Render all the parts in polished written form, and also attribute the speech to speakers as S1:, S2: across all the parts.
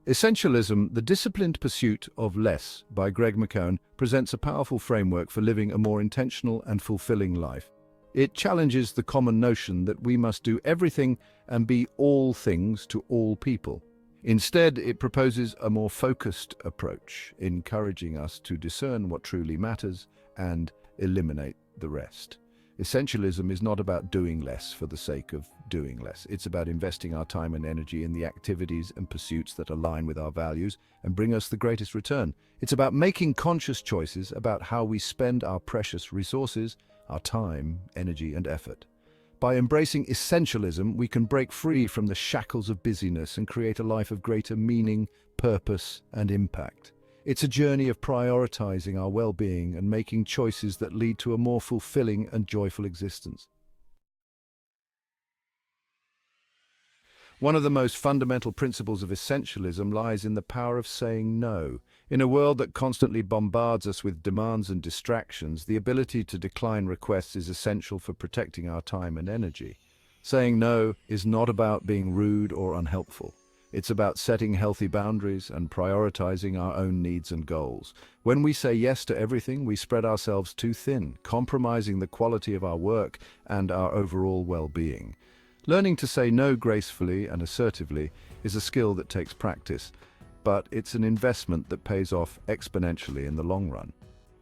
S1: Essentialism, the Disciplined Pursuit of Less by Greg McKeown, presents a powerful framework for living a more intentional and fulfilling life. It challenges the common notion that we must do everything and be all things to all people. Instead, it proposes a more focused approach, encouraging us to discern what truly matters and eliminate the rest. Essentialism is not about doing less for the sake of doing less. It's about investing our time and energy in the activities and pursuits that align with our values and bring us the greatest return. It's about making conscious choices about how we spend our precious resources, our time, energy, and effort. By embracing essentialism, we can break free from the shackles of busyness and create a life of greater meaning, purpose, and impact. It's a journey of prioritizing our well-being and making choices that lead to a more fulfilling and joyful existence. One of the most fundamental principles of essentialism lies in the power of saying no. In a world that constantly bombards us with demands and distractions, the ability to decline requests is essential for protecting our time and energy. Saying no is not about being rude or unhelpful. It's about setting healthy boundaries and prioritizing our own needs and goals. When we say yes to everything, we spread ourselves too thin, compromising the quality of our work and our overall well-being. Learning to say no gracefully and assertively is a skill that takes practice, but it's an investment that pays off exponentially in the long run.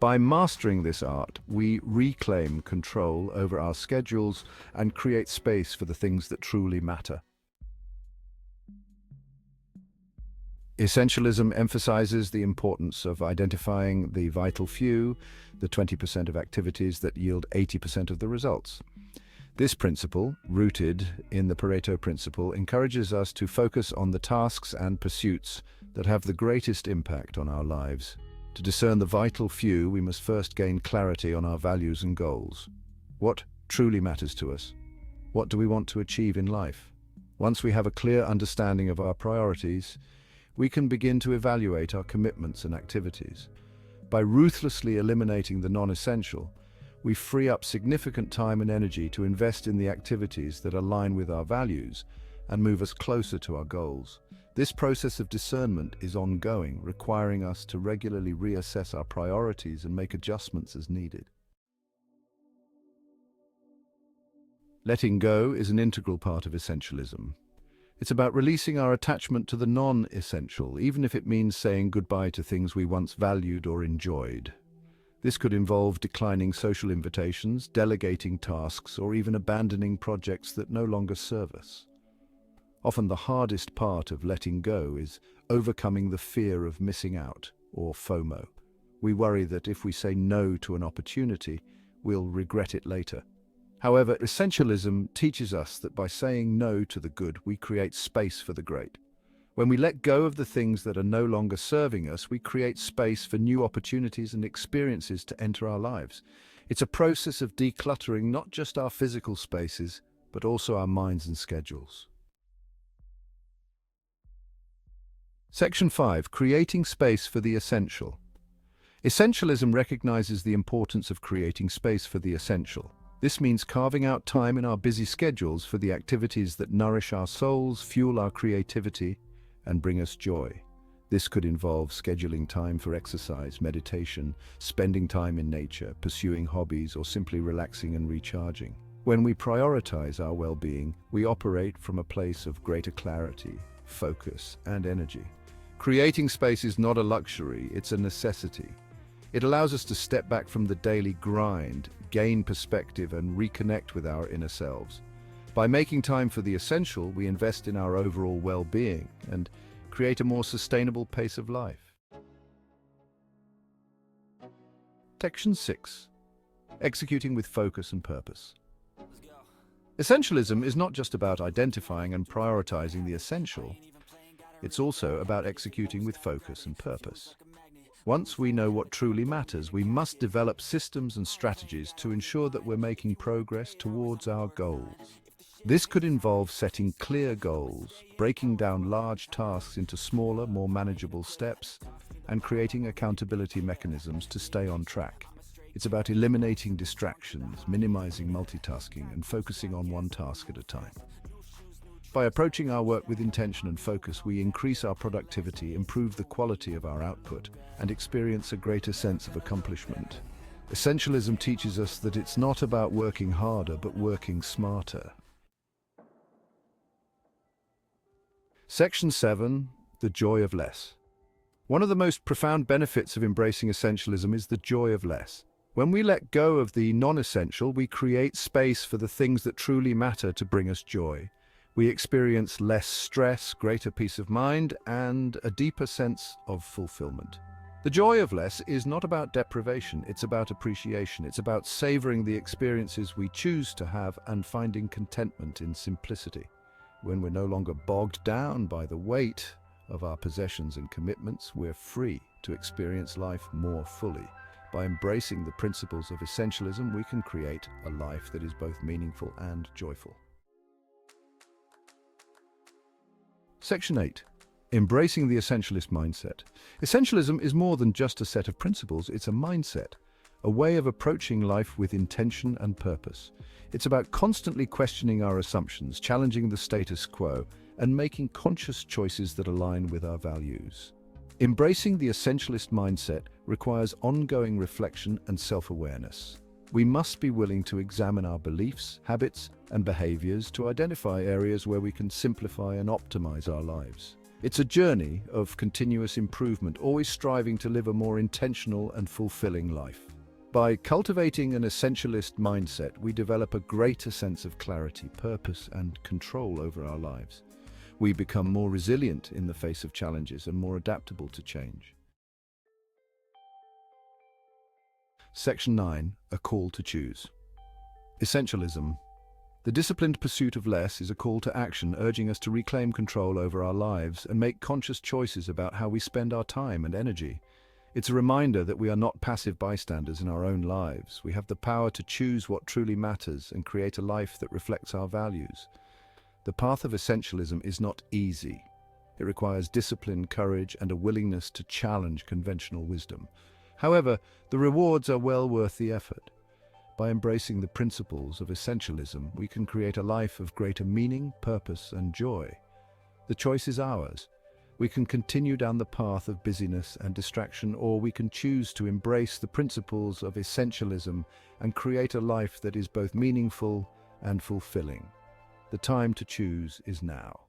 S1: By mastering this art, we reclaim control over our schedules and create space for the things that truly matter. Essentialism emphasizes the importance of identifying the vital few, the 20% of activities that yield 80% of the results. This principle, rooted in the Pareto principle, encourages us to focus on the tasks and pursuits that have the greatest impact on our lives. To discern the vital few, we must first gain clarity on our values and goals. What truly matters to us? What do we want to achieve in life? Once we have a clear understanding of our priorities, we can begin to evaluate our commitments and activities. By ruthlessly eliminating the non-essential, we free up significant time and energy to invest in the activities that align with our values and move us closer to our goals. This process of discernment is ongoing, requiring us to regularly reassess our priorities and make adjustments as needed. Letting go is an integral part of essentialism. It's about releasing our attachment to the non-essential, even if it means saying goodbye to things we once valued or enjoyed. This could involve declining social invitations, delegating tasks, or even abandoning projects that no longer serve us. Often the hardest part of letting go is overcoming the fear of missing out, or FOMO. We worry that if we say no to an opportunity, we'll regret it later. However, essentialism teaches us that by saying no to the good, we create space for the great. When we let go of the things that are no longer serving us, we create space for new opportunities and experiences to enter our lives. It's a process of decluttering not just our physical spaces, but also our minds and schedules. Section 5. Creating space for the essential. Essentialism recognizes the importance of creating space for the essential. This means carving out time in our busy schedules for the activities that nourish our souls, fuel our creativity, and bring us joy. This could involve scheduling time for exercise, meditation, spending time in nature, pursuing hobbies, or simply relaxing and recharging. When we prioritize our well-being, we operate from a place of greater clarity, focus, and energy. Creating space is not a luxury, it's a necessity. It allows us to step back from the daily grind, gain perspective, and reconnect with our inner selves. By making time for the essential, we invest in our overall well-being and create a more sustainable pace of life. Section 6. Executing with focus and purpose. Essentialism is not just about identifying and prioritizing the essential. It's also about executing with focus and purpose. Once we know what truly matters, we must develop systems and strategies to ensure that we're making progress towards our goals. This could involve setting clear goals, breaking down large tasks into smaller, more manageable steps, and creating accountability mechanisms to stay on track. It's about eliminating distractions, minimizing multitasking, and focusing on one task at a time. By approaching our work with intention and focus, we increase our productivity, improve the quality of our output, and experience a greater sense of accomplishment. Essentialism teaches us that it's not about working harder, but working smarter. Section 7. The joy of less. One of the most profound benefits of embracing essentialism is the joy of less. When we let go of the non-essential, we create space for the things that truly matter to bring us joy. We experience less stress, greater peace of mind, and a deeper sense of fulfillment. The joy of less is not about deprivation, it's about appreciation. It's about savoring the experiences we choose to have and finding contentment in simplicity. When we're no longer bogged down by the weight of our possessions and commitments, we're free to experience life more fully. By embracing the principles of essentialism, we can create a life that is both meaningful and joyful. Section 8. Embracing the essentialist mindset. Essentialism is more than just a set of principles, it's a mindset, a way of approaching life with intention and purpose. It's about constantly questioning our assumptions, challenging the status quo, and making conscious choices that align with our values. Embracing the essentialist mindset requires ongoing reflection and self-awareness. We must be willing to examine our beliefs, habits, and behaviors to identify areas where we can simplify and optimize our lives. It's a journey of continuous improvement, always striving to live a more intentional and fulfilling life. By cultivating an essentialist mindset, we develop a greater sense of clarity, purpose, and control over our lives. We become more resilient in the face of challenges and more adaptable to change. Section 9. A call to choose. Essentialism. The disciplined pursuit of less is a call to action, urging us to reclaim control over our lives and make conscious choices about how we spend our time and energy. It's a reminder that we are not passive bystanders in our own lives. We have the power to choose what truly matters and create a life that reflects our values. The path of essentialism is not easy. It requires discipline, courage, and a willingness to challenge conventional wisdom. However, the rewards are well worth the effort. By embracing the principles of essentialism, we can create a life of greater meaning, purpose, and joy. The choice is ours. We can continue down the path of busyness and distraction, or we can choose to embrace the principles of essentialism and create a life that is both meaningful and fulfilling. The time to choose is now.